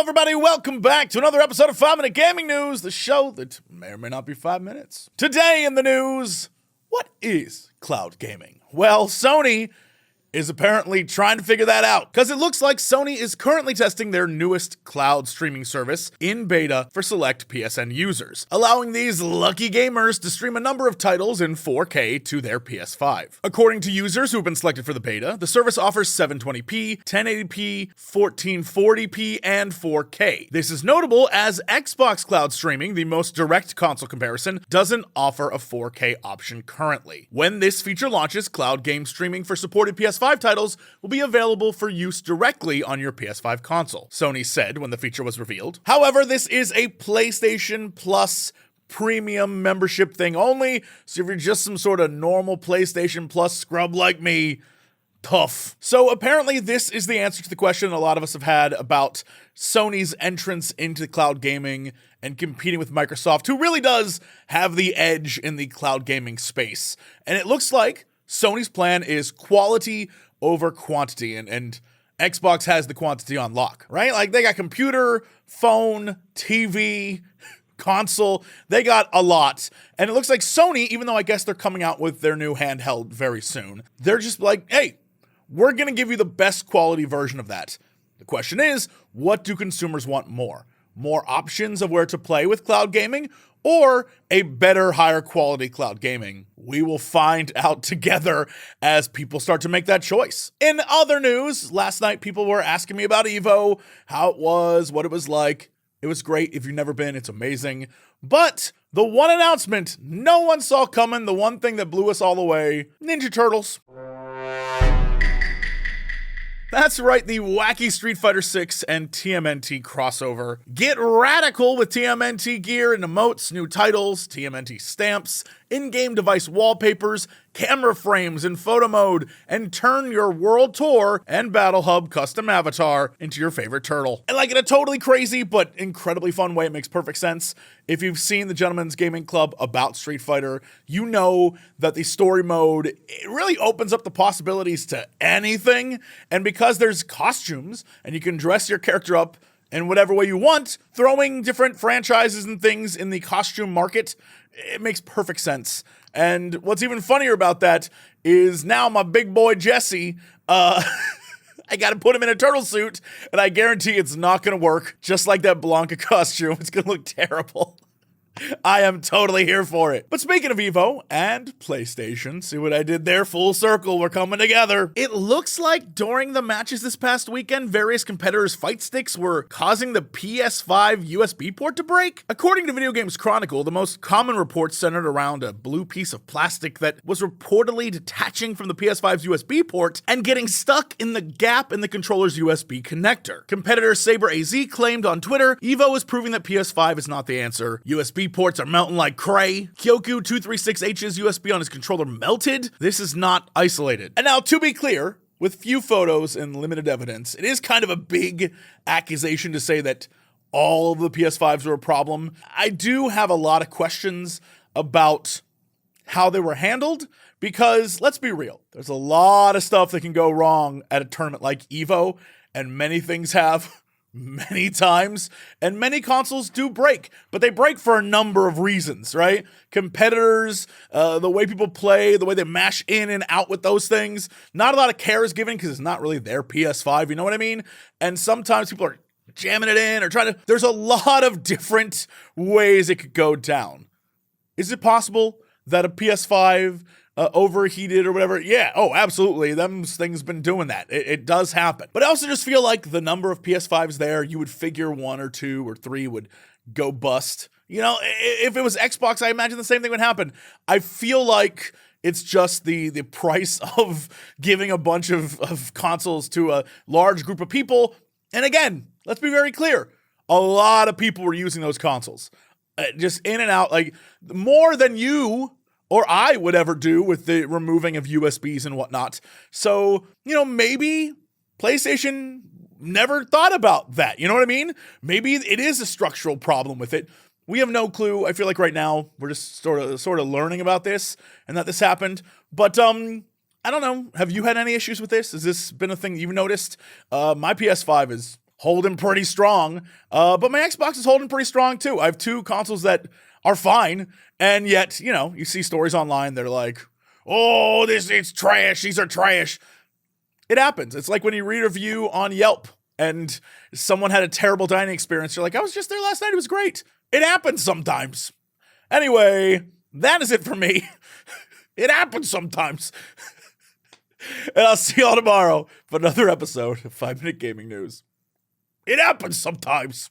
everybody, welcome back to another episode of 5 Minute Gaming News, the show that may or may not be 5 minutes. Today in the news, what is cloud gaming? Well, Sony is apparently trying to figure that out, because it looks like Sony is currently testing their newest cloud streaming service in beta for select PSN users, allowing these lucky gamers to stream a number of titles in 4K to their PS5. According to users who have been selected for the beta, the service offers 720p, 1080p, 1440p, and 4K. This is notable as Xbox Cloud Streaming, the most direct console comparison, doesn't offer a 4K option currently. When this feature launches, cloud game streaming for supported PS5 titles will be available for use directly on your PS5 console, Sony said when the feature was revealed. However, this is a PlayStation Plus premium membership thing only, so if you're just some sort of normal PlayStation Plus scrub like me, tough. So apparently this is the answer to the question a lot of us have had about Sony's entrance into cloud gaming and competing with Microsoft, who really does have the edge in the cloud gaming space. And it looks like Sony's plan is quality over quantity, and Xbox has the quantity on lock, right? Like, they got computer, phone, TV, console, they got a lot. And it looks like Sony, even though I guess they're coming out with their new handheld very soon, they're just like, hey, we're gonna give you the best quality version of that. The question is, what do consumers want more? More options of where to play with cloud gaming, or a better, higher quality cloud gaming? We will find out together as people start to make that choice. In other news, last night people were asking me about EVO, how it was, what it was like. It was great. If you've never been, it's amazing. But the one announcement no one saw coming, the one thing that blew us all away, Ninja Turtles. That's right, the wacky Street Fighter 6 and TMNT crossover. Get radical with TMNT gear and emotes, new titles, TMNT stamps, in-game device wallpapers, camera frames in photo mode, and turn your World Tour and Battle Hub custom avatar into your favorite turtle. And like, in a totally crazy but incredibly fun way, it makes perfect sense. If you've seen the Gentleman's Gaming Club about Street Fighter, you know that the story mode, it really opens up the possibilities to anything. And because there's costumes and you can dress your character up in whatever way you want, throwing different franchises and things in the costume market, it makes perfect sense. And what's even funnier about that is now my big boy Jesse, I gotta put him in a turtle suit, and I guarantee it's not gonna work. Just like that Blanca costume, it's gonna look terrible. I am totally here for it. But speaking of EVO and PlayStation, see what I did there? Full circle, we're coming together. It looks like during the matches this past weekend, various competitors' fight sticks were causing the PS5 USB port to break. According to Video Games Chronicle, the most common reports centered around a blue piece of plastic that was reportedly detaching from the PS5's USB port and getting stuck in the gap in the controller's USB connector. Competitor Saber AZ claimed on Twitter, EVO is proving that PS5 is not the answer. USB ports are melting like cray. Kyoku236H's USB on his controller melted. This is not isolated. And now, to be clear, with few photos and limited evidence, it is kind of a big accusation to say that all of the PS5s were a problem. I do have a lot of questions about how they were handled, because let's be real, there's a lot of stuff that can go wrong at a tournament like EVO, and many things have many times, and many consoles do break, but they break for a number of reasons, right? Competitors, the way people play, the way they mash in and out with those things. Not a lot of care is given because it's not really their PS5, you know what I mean? And sometimes people are jamming it in or trying to, there's a lot of different ways it could go down. Is it possible that a PS5 overheated or whatever? Yeah, oh, absolutely. Them things been doing that. It does happen. But I also just feel like the number of PS5s there, you would figure 1 or 2 or 3 would go bust. You know, if it was Xbox, I imagine the same thing would happen. I feel like it's just the price of giving a bunch of consoles to a large group of people. And again, let's be very clear. A lot of people were using those consoles. Just in and out, like more than you or I would ever do with the removing of USBs and whatnot. So, you know, maybe PlayStation never thought about that. You know what I mean? Maybe it is a structural problem with it. We have no clue. I feel like right now we're just sort of learning about this and that this happened. But I don't know. Have you had any issues with this? Has this been a thing you've noticed? My PS5 is holding pretty strong. But my Xbox is holding pretty strong too. I have two consoles that are fine, and yet, you see stories online, they're like, oh, it's trash, these are trash. It happens. It's like when you read a review on Yelp and someone had a terrible dining experience. You're like, I was just there last night, it was great. It happens sometimes. Anyway, that is it for me. It happens sometimes. And I'll see y'all tomorrow for another episode of 5 Minute Gaming News. It happens sometimes.